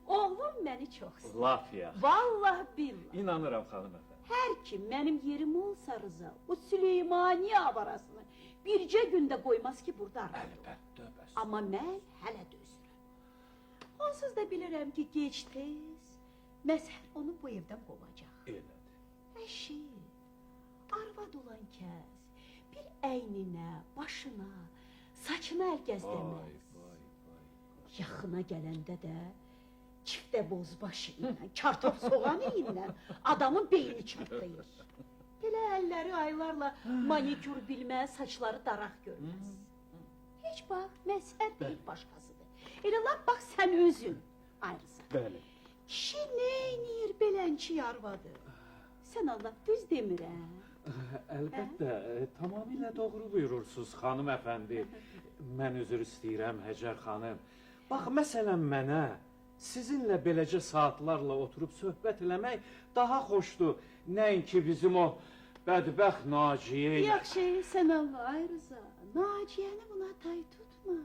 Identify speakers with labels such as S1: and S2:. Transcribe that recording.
S1: Oğlum məni çox sevir.
S2: Laf ya.
S1: Vallahi billah.
S2: İnanıram xanım efendi.
S1: Hər kim mənim yerim olsa Rıza, o Süleymaniye avarasını bircə gündə qoymaz ki, burada arvad olur.
S2: Əlbəttə, bəs.
S1: Amma mən hələ dözürəm. Onsuz da bilirəm ki, gec-tez Məzhər onu bu evdən qovacaq.
S2: Elədir.
S1: Əşi, arvad olan kəs bir əyninə, başına, saçına əl gəzdəməz. Yaxına gələndə də çiftə bozbaşı ilə, kartof soğanı ilə adamın beyni çatlayır. Belə əlləri aylarla manikür bilməz, saçları daraq görməz. Heç bax, Məzhər deyil başqasıdır. Elə lap bax sən özün ayrısan.
S2: Bəli.
S1: Kişi neynir belənçi arvadı? Sən Allah düz demirəm.
S2: Əlbəttə, tamamilə doğru buyurursunuz xanım efendi. Mən üzr istəyirəm Həcər xanım. Bax, məsələn mənə sizinlə beləcə saatlarla oturub söhbət eləmək daha xoşdur. Nəinki bizim o bədbəxt Naciyə ilə.
S1: Yaxşı, sən Allah ayrıza. Naciyəni buna tay tutma.